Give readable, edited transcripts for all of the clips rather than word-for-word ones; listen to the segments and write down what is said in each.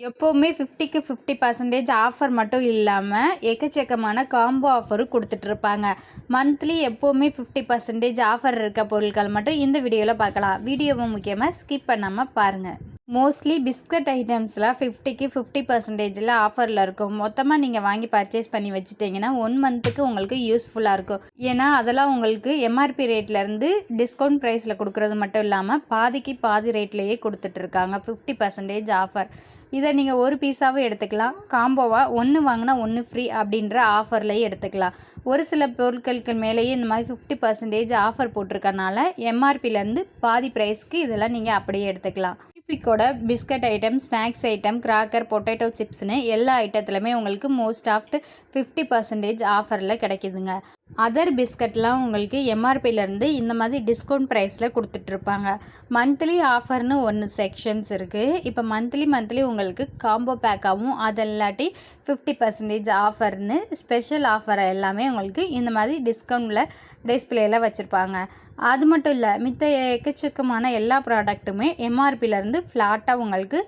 எப்போவுமே 50க்கு 50% ஆஃபர் மட்டும் இல்லாமல் எக்கச்சக்கமான காம்போ ஆஃபரும் கொடுத்துட்ருப்பாங்க. மந்த்லி எப்போவுமே 50% ஆஃபர் இருக்க பொருட்கள் மட்டும் இந்த வீடியோவில் பார்க்கலாம். வீடியோவை முக்கியமாக ஸ்கிப் பண்ணாமல் பாருங்கள். மோஸ்ட்லி பிஸ்கட் ஐட்டம்ஸ்லாம் 50க்கு 50%ல் ஆஃபரில் இருக்கும். மொத்தமாக நீங்கள் வாங்கி பர்ச்சேஸ் பண்ணி வச்சுட்டிங்கன்னா 1 மந்த்துக்கு உங்களுக்கு யூஸ்ஃபுல்லாக இருக்கும். ஏன்னா அதெல்லாம் உங்களுக்கு எம்ஆர்பி ரேட்லேருந்து டிஸ்கவுண்ட் ப்ரைஸில் கொடுக்குறது மட்டும் இல்லாமல் பாதிக்கு பாதி ரேட்லேயே கொடுத்துட்ருக்காங்க. 50% ஆஃபர். இதை நீங்கள் ஒரு பீஸாகவும் எடுத்துக்கலாம், காம்போவாக ஒன்று வாங்கினா ஒன்று ஃப்ரீ அப்படின்ற ஆஃபர்லேயே எடுத்துக்கலாம். ஒரு சில பொருட்களுக்கு மேலேயே இந்த மாதிரி 50% ஆஃபர் போட்டிருக்கனால எம்ஆர்பிலேருந்து பாதி ப்ரைஸ்க்கு இதெல்லாம் நீங்கள் அப்படியே எடுத்துக்கலாம். பிக்கோட biscuit item, snacks item, cracker, potato சிப்ஸ்னு எல்லா ஐட்டத்துலையுமே உங்களுக்கு மோஸ்ட் ஆஃப்ட் 50% ஆஃபரில் கிடைக்குதுங்க. அதர் பிஸ்கட்லாம் உங்களுக்கு எம்ஆர்பிலேருந்து இந்த மாதிரி டிஸ்கவுண்ட் ப்ரைஸில் கொடுத்துட்ருப்பாங்க. மந்த்லி ஆஃபர்னு ஒன்று செக்ஷன்ஸ் இருக்குது. இப்போ மந்த்லி உங்களுக்கு காம்போ பேக்காகவும் அது இல்லாட்டி 50% ஆஃபர்னு ஸ்பெஷல் ஆஃபர் எல்லாமே உங்களுக்கு இந்த மாதிரி டிஸ்கவுண்டில் டிஸ்பிளேயில் வச்சுருப்பாங்க. அது மட்டும் இல்லை, மித்த எக்கச்சக்கமான எல்லா ப்ராடக்ட்டுமே எம்ஆர்பிலேருந்து ஃப்ளாட்டாக உங்களுக்கு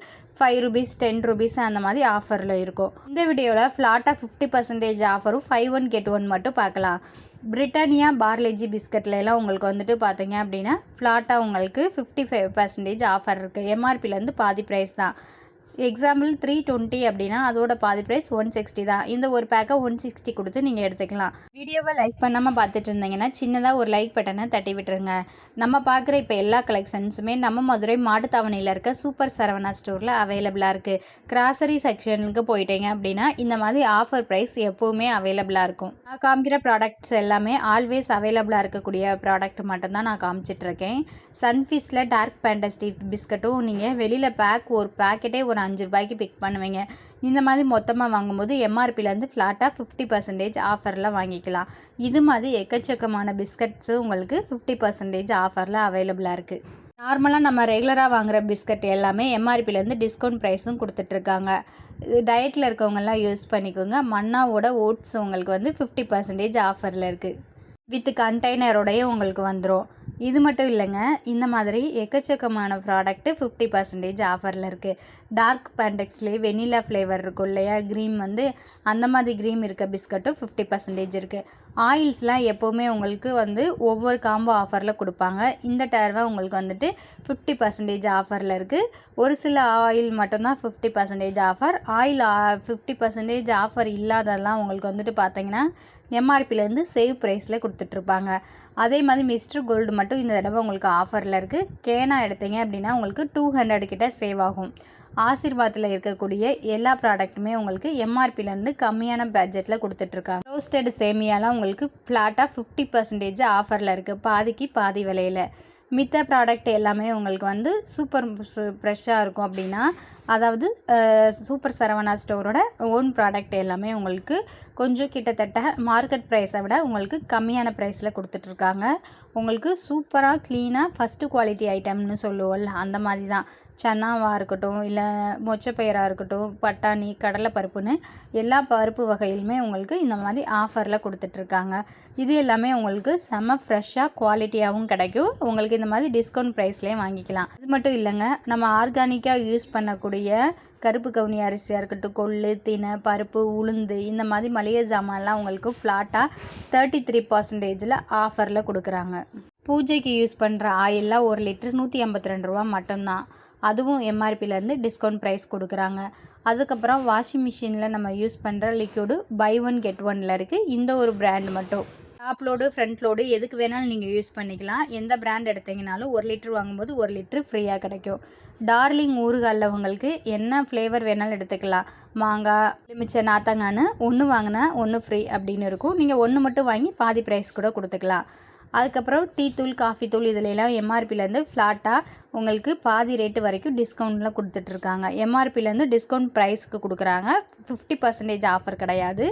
5 ரூபீஸ் 10 ரூபீஸ் அந்த மாதிரி ஆஃபரில் இருக்கும். இந்த வீடியோவில் ஃப்ளாட்டாக 50% ஆஃபரும் 5 1 get 1 மட்டும் பார்க்கலாம். பிரிட்டானியா பார்லேஜி பிஸ்கட்லாம் உங்களுக்கு வந்துட்டு பார்த்தீங்க அப்படின்னா ஃப்ளாட்டாக உங்களுக்கு 55% ஆஃபர் இருக்குது. எம்ஆர்பிலேருந்து பாதி ப்ரைஸ் தான். எக்ஸாம்பிள் 320 அப்படின்னா அதோட பாதி ப்ரைஸ் 160 தான். இந்த ஒரு பேக்கை 160 கொடுத்து நீங்கள் எடுத்துக்கலாம். வீடியோவை லைக் பண்ணாமல் பார்த்துட்டு இருந்தீங்கன்னா சின்னதாக ஒரு லைக் பட்டனை தட்டி விட்டுருங்க. நம்ம பார்க்குற இப்போ எல்லா கலெக்ஷன்ஸுமே நம்ம மதுரை மாட்டுத்தாவணியில் இருக்க சூப்பர் சரவணா ஸ்டோரில் அவைலபிளாக இருக்குது. கிராசரி செக்ஷனுக்கு போயிட்டீங்க அப்படின்னா இந்த மாதிரி ஆஃபர் ப்ரைஸ் எப்போவுமே அவைலபிளாக இருக்கும். நான் காமிக்கிற ப்ராடக்ட்ஸ் எல்லாமே ஆல்வேஸ் அவைலபிளாக இருக்கக்கூடிய ப்ராடக்ட் மட்டும்தான் நான் காமிச்சிட்ருக்கேன். சன்ஃபீஸில் டார்க் பேண்டஸ்டி பிஸ்கட்டும் நீங்கள் வெளியில் ஒரு பேக்கெட்டே ஒரு 5 ரூபாய்க்கு பிக் பண்ணுவீங்க. இந்த மாதிரி மொத்தமாக வாங்கும்போது எம்ஆர்பிலேருந்து ஃப்ளாட்டாக 50% ஆஃபரில் வாங்கிக்கலாம். இது மாதிரி எக்கச்சக்கமான பிஸ்கட்ஸு உங்களுக்கு 50% ஆஃபரில் அவைலபிளாக இருக்குது. நார்மலாக நம்ம ரெகுலராக வாங்குகிற பிஸ்கட் எல்லாமே எம்ஆர்பிலேருந்து டிஸ்கவுண்ட் ப்ரைஸும் கொடுத்துட்ருக்காங்க. டயட்டில் இருக்கவங்கெல்லாம் யூஸ் பண்ணிக்கோங்க. மன்னாவோட ஓட்ஸ் உங்களுக்கு வந்து 50% ஆஃபரில் இருக்குது. வித் கண்டெய்னரோடையே உங்களுக்கு வந்துடும். இது மட்டும் இல்லைங்க, இந்த மாதிரி எக்கச்சக்கமான ப்ராடக்ட்டு 50% ஆஃபரில் இருக்குது. டார்க் பேண்டெக்ஸ்லேயே வெனிலா ஃப்ளேவர் இருக்கும் இல்லையா, க்ரீம் வந்து அந்த மாதிரி க்ரீம் இருக்க பிஸ்கட்டும் 50% இருக்குது. ஆயில்ஸ்லாம் எப்போவுமே உங்களுக்கு வந்து ஒவ்வொரு காம்போ ஆஃபரில் கொடுப்பாங்க. இந்த டேர்வை உங்களுக்கு வந்துட்டு 50% ஆஃபரில் இருக்குது. ஒரு சில ஆயில் மட்டும்தான் 50% ஆஃபர். ஆயில் 50% ஆஃபர் இல்லாததெல்லாம் உங்களுக்கு வந்துட்டு பார்த்தீங்கன்னா எம்ஆர்பிலேருந்து சேவ் ப்ரைஸில் கொடுத்துட்ருப்பாங்க. அதே மாதிரி மிஸ்டர் கோல்டு மட்டும் இந்த தடவை உங்களுக்கு ஆஃபரில் இருக்குது. கேனா எடுத்தீங்க அப்படின்னா உங்களுக்கு 200 கிட்ட சேவ் ஆகும். ஆசீர்வாத்தில் இருக்கக்கூடிய எல்லா ப்ராடக்ட்டுமே உங்களுக்கு எம்ஆர்பிலேருந்து கம்மியான பட்ஜெட்டில் கொடுத்துட்ருக்காங்க. ரோஸ்டட் சேமியாலாம் உங்களுக்கு ஃப்ளாட்டாக 50% ஆஃபரில் இருக்குது, பாதிக்கு பாதி விலையில். மித்த ப்ராடக்ட் எல்லாமே உங்களுக்கு வந்து சூப்பர் ஃப்ரெஷ்ஷாக இருக்கும். அப்படின்னா அதாவது சூப்பர் சரவணா ஸ்டோரோட ஓன் ப்ராடக்ட் எல்லாமே உங்களுக்கு கொஞ்சம் கிட்டத்தட்ட மார்க்கெட் ப்ரைஸை விட உங்களுக்கு கம்மியான ப்ரைஸில் கொடுத்துட்ருக்காங்க. உங்களுக்கு சூப்பராக க்ளீனாக ஃபஸ்ட்டு குவாலிட்டி ஐட்டம்னு சொல்லுவோம்ல, அந்த மாதிரி தான். சன்னாவாக இருக்கட்டும், இல்லை மொச்சப்பயிராக இருக்கட்டும், பட்டாணி, கடலைப்பருப்புன்னு எல்லா பருப்பு வகையிலுமே உங்களுக்கு இந்த மாதிரி ஆஃபரில் கொடுத்துட்ருக்காங்க. இது எல்லாமே உங்களுக்கு செம்ம ஃப்ரெஷ்ஷாக குவாலிட்டியாகவும் கிடைக்கும். உங்களுக்கு இந்த மாதிரி டிஸ்கவுண்ட் ப்ரைஸ்லேயே வாங்கிக்கலாம். அது மட்டும் இல்லைங்க, நம்ம ஆர்கானிக்காக யூஸ் பண்ணக்கூடிய கருப்பு கவுனி அரிசியாக இருக்கட்டும், கொள்ளு, தினை, பருப்பு, உளுந்து இந்த மாதிரி மளிகை ஜாமான்லாம் உங்களுக்கு ஃப்ளாட்டாக 33%ல் ஆஃபரில் கொடுக்குறாங்க. பூஜைக்கு யூஸ் பண்ணுற ஆயிலெலாம் 1 லிட்டர் 152 ரூபா மட்டும்தான். அதுவும் எம்ஆர்பிலேருந்து டிஸ்கவுண்ட் ப்ரைஸ் கொடுக்குறாங்க. அதுக்கப்புறம் வாஷிங் மிஷினில் நம்ம யூஸ் பண்ணுற லிக்யூடு பை 1 get 1ல் இருக்குது. இந்த ஒரு பிராண்ட் மட்டும். டாப் லோடு ஃப்ரண்ட் லோடு எதுக்கு வேணாலும் நீங்கள் யூஸ் பண்ணிக்கலாம். எந்த பிராண்ட் எடுத்தீங்கனாலும் 1 லிட்டர் வாங்கும்போது 1 லிட்டர் ஃப்ரீயாக கிடைக்கும். டார்லிங் ஊறுகாயில் உங்களுக்கு என்ன ஃப்ளேவர் வேணாலும் எடுத்துக்கலாம். மாங்காய், எலுமிச்சை, நாத்தங்கான்னு ஒன்று வாங்கினா ஒன்று ஃப்ரீ அப்படின்னு இருக்கும். நீங்கள் ஒன்று மட்டும் வாங்கி பாதி ப்ரைஸ் கூட கொடுத்துக்கலாம். அதுக்கப்புறம் டீ தூள், காஃபி தூள் இதிலெல்லாம் எம்ஆர்பிலேருந்து ஃப்ளாட்டாக உங்களுக்கு பாதி ரேட்டு வரைக்கும் டிஸ்கவுண்ட்டில் கொடுத்துட்ருக்காங்க. எம்ஆர்பிலேருந்து டிஸ்கவுண்ட் ப்ரைஸுக்கு கொடுக்குறாங்க. 50% ஆஃபர் கிடையாது.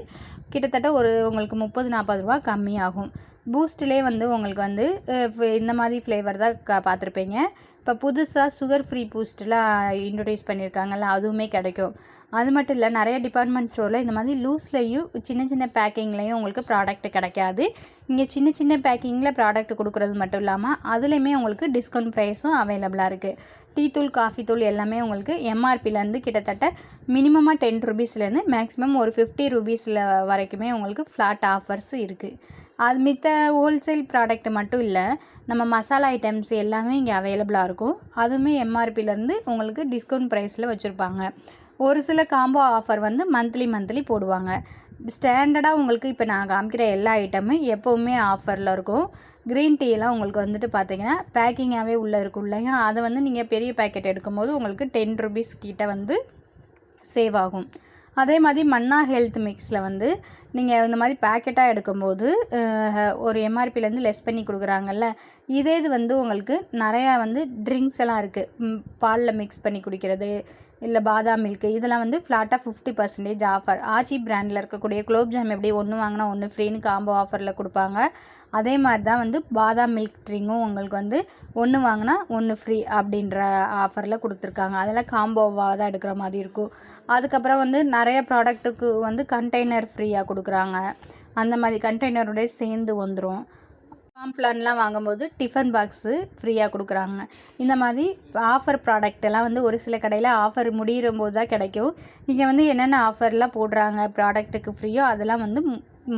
கிட்டத்தட்ட ஒரு உங்களுக்கு 30-40 ரூபா கம்மியாகும். பூஸ்ட்லேயே வந்து உங்களுக்கு வந்து இந்த மாதிரி ஃப்ளேவர் தான் பார்த்துருப்பீங்க. இப்போ புதுசாக சுகர் ஃப்ரீ பூஸ்ட்லாம் இன்ட்ரடியூஸ் பண்ணியிருக்காங்கல்ல, அதுவுமே கிடைக்கும். அது மட்டும் இல்லை, நிறைய டிபார்ட்மெண்ட் ஸ்டோரில் இந்த மாதிரி லூஸ்லேயும் சின்ன பேக்கிங்லேயும் உங்களுக்கு ப்ராடக்ட் கிடைக்காது. இங்கே சின்ன பேக்கிங்கில் ப்ராடக்ட் கொடுக்குறது மட்டும் இல்லாமல் அதுலேயுமே உங்களுக்கு டிஸ்கவுண்ட் ப்ரைஸும் அவைலபிளாக அவைலபிளாக இருக்குது. டீ தூள், காஃபி தூள் எல்லாமே உங்களுக்கு எம்ஆர்பிலேருந்து கிட்டத்தட்ட மினிமமாக 10 ரூபீஸ்லேருந்து மேக்ஸிமம் ஒரு 50 ரூபீஸில் வரைக்குமே உங்களுக்கு ஃப்ளாட் ஆஃபர்ஸ் இருக்குது. அது மித்த ஹோல்சேல் ப்ராடக்ட் மட்டும் இல்லை, நம்ம மசாலா ஐட்டம்ஸ் எல்லாமே இங்கே அவைலபிளாக இருக்கும். அதுவுமே எம்ஆர்பிலேருந்து உங்களுக்கு டிஸ்கவுண்ட் ப்ரைஸில் வச்சுருப்பாங்க. ஒரு சில காம்போ ஆஃபர் வந்து மந்த்லி போடுவாங்க. ஸ்டாண்டர்டாக உங்களுக்கு இப்போ நான் காமிக்கிற எல்லா ஐட்டமும் எப்போவுமே ஆஃபரில் இருக்கும். க்ரீன் டீலாம் உங்களுக்கு வந்துட்டு பார்த்திங்கன்னா பேக்கிங்காகவே உள்ளே இருக்கும் இல்லையா, அதை வந்து நீங்கள் பெரிய பேக்கெட் எடுக்கும்போது உங்களுக்கு 10 ரூபீஸ் கிட்ட வந்து சேவ் ஆகும். அதே மாதிரி மன்னா ஹெல்த் மிக்ஸில் வந்து நீங்கள் இந்த மாதிரி பேக்கெட்டாக எடுக்கும்போது ஒரு எம்ஆர்பிலேருந்து லெஸ் பண்ணி கொடுக்குறாங்கல்ல, இது வந்து உங்களுக்கு நிறையா வந்து ட்ரிங்க்ஸ் எல்லாம் இருக்குது. பாலில் மிக்ஸ் பண்ணி குடிக்கிறது, இல்லை பாதாம் மில்க்கு, இதெல்லாம் வந்து ஃப்ளாட்டாக 50% ஆஃபர். ஆச்சி பிராண்டில் இருக்கக்கூடிய குலோப் ஜாம் எப்படி ஒன்று வாங்கினா ஒன்று ஃப்ரீன்னு காம்போ ஆஃபரில் கொடுப்பாங்க, அதே மாதிரி தான் வந்து பாதாம் மில்க் ட்ரிங்கும் உங்களுக்கு வந்து ஒன்று வாங்கினா ஒன்று ஃப்ரீ அப்படின்ற ஆஃபரில் கொடுத்துருக்காங்க. அதெல்லாம் காம்போவாக தான் எடுக்கிற மாதிரி இருக்கும். அதுக்கப்புறம் வந்து நிறைய ப்ராடக்ட்டுக்கு வந்து கண்டெய்னர் ஃப்ரீயாக கொடுக்குறாங்க. அந்த மாதிரி கண்டெய்னரோடய சேர்ந்து வந்துடும். காம்ப்ளான்லாம் வாங்கும்போது டிஃபன் பாக்ஸு ஃப்ரீயாக கொடுக்குறாங்க. இந்த மாதிரி ஆஃபர் ப்ராடக்ட் எல்லாம் வந்து ஒரு சில கடையில் ஆஃபர் முடிகிற போது தான் கிடைக்கும். இங்கே வந்து என்னென்ன ஆஃபர்லாம் போடுறாங்க ப்ராடக்ட்டுக்கு ஃப்ரீயோ அதெல்லாம் வந்து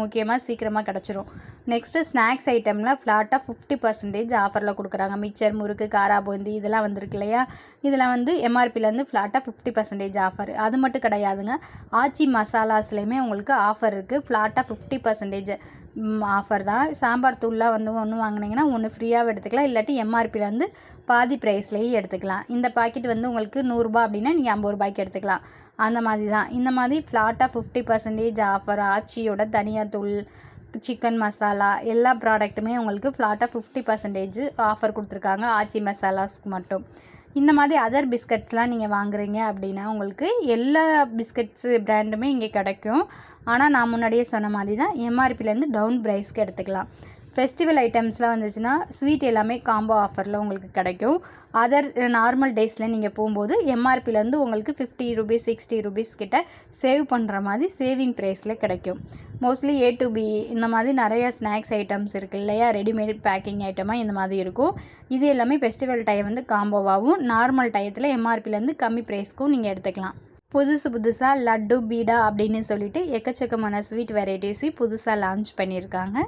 முக்கியமாக சீக்கிரமாக கிடச்சிரும். நெக்ஸ்ட்டு ஸ்நாக்ஸ் ஐட்டமில் ஃப்ளாட்டாக 50% ஆஃபரில் கொடுக்குறாங்க. மிச்சர், முறுக்கு, காரா பூந்தி இதெல்லாம் வந்திருக்கு இல்லையா, இதெல்லாம் வந்து எம்ஆர்பிலேருந்து ஃப்ளாட்டாக 50% ஆஃபர். அது மட்டும் கிடையாதுங்க, ஆச்சி மசாலாஸ்லேயுமே உங்களுக்கு ஆஃபர் இருக்குது. ஃப்ளாட்டாக 50% ஆஃபர் தான். சாம்பார் தூள்லாம் வந்து ஒன்று வாங்கினீங்கன்னா ஒன்று ஃப்ரீயாக எடுத்துக்கலாம், இல்லாட்டி எம்ஆர்பிலேருந்து பாதி ப்ரைஸ்லேயே எடுத்துக்கலாம். இந்த பாக்கெட் வந்து உங்களுக்கு 100 ரூபா அப்படின்னா நீங்கள் 50 ரூபாய்க்கு எடுத்துக்கலாம். அந்த மாதிரி தான். இந்த மாதிரி ஃப்ளாட்டாக 50% ஆஃபர். ஆச்சியோட தனியாத்தூள், சிக்கன் மசாலா எல்லா ப்ராடக்ட்டுமே உங்களுக்கு ஃப்ளாட்டாக 50% ஆஃபர் கொடுத்துருக்காங்க ஆச்சி மசாலாஸ்க்கு மட்டும். இந்த மாதிரி அதர் பிஸ்கட்ஸ்லாம் நீங்கள் வாங்குறீங்க அப்படின்னா உங்களுக்கு எல்லா பிஸ்கட்ஸு பிராண்டுமே இங்கே கிடைக்கும். ஆனால் நான் முன்னாடியே சொன்ன மாதிரி தான் எம்ஆர்பிலேருந்து டவுன் ப்ரைஸ்க்கு எடுத்துக்கலாம். ஃபெஸ்டிவல் ஐட்டம்ஸ்லாம் வந்துச்சுன்னா ஸ்வீட் எல்லாமே காம்போ ஆஃபரில் உங்களுக்கு கிடைக்கும். அதர் நார்மல் டேஸில் நீங்கள் போகும்போது எம்ஆர்பிலேருந்து உங்களுக்கு 50 ரூபீஸ் 60 ரூபீஸ் கிட்ட சேவ் பண்ணுற மாதிரி சேவிங் ப்ரைஸில் கிடைக்கும். மோஸ்ட்லி A to B இந்த மாதிரி நிறைய ஸ்நாக்ஸ் ஐட்டம்ஸ் இருக்குது இல்லையா, ரெடிமேட் பேக்கிங் ஐட்டமாக இந்த மாதிரி இருக்கும். இது எல்லாமே ஃபெஸ்டிவல் டைம் வந்து காம்போவாகவும், நார்மல் டயத்தில் எம்ஆர்பிலேருந்து கம்மி ப்ரைஸ்க்கும் நீங்கள் எடுத்துக்கலாம். புதுசாக லட்டு, பீடா அப்படின்னு சொல்லிட்டு எக்கச்சக்கமான ஸ்வீட் வெரைட்டிஸு புதுசாக லான்ச் பண்ணியிருக்காங்க.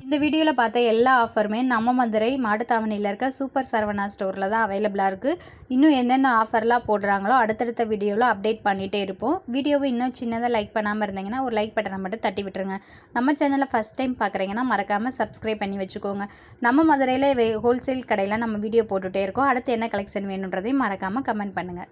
இந்த வீடியோவில் பார்த்த எல்லா ஆஃபருமே நம்ம மதுரை மாட்டுத்தாவணியில் இருக்க சூப்பர் சரவணா ஸ்டோரில் தான் அவைலபிளாக இருக்குது. இன்னும் என்னென்ன ஆஃபர்லாம் போடுறாங்களோ அடுத்தடுத்த வீடியோவில் அப்டேட் பண்ணிகிட்டே இருப்போம். வீடியோவை இன்னும் சின்னதாக லைக் பண்ணாமல் இருந்தீங்கன்னா ஒரு லைக் பட்டனை மட்டும் தட்டி விட்டுருங்க. நம்ம சேனலை ஃபஸ்ட் டைம் பார்க்குறீங்கன்னா மறக்காமல் சப்ஸ்கிரைப் பண்ணி வச்சுக்கோங்க. நம்ம மதுரையில் ஹோல்சேல் கடையில் நம்ம வீடியோ போட்டுகிட்டே இருக்கோம். அடுத்து என்ன கலெக்ஷன் வேணுன்றதையும் மறக்காமல் கமெண்ட் பண்ணுங்கள்.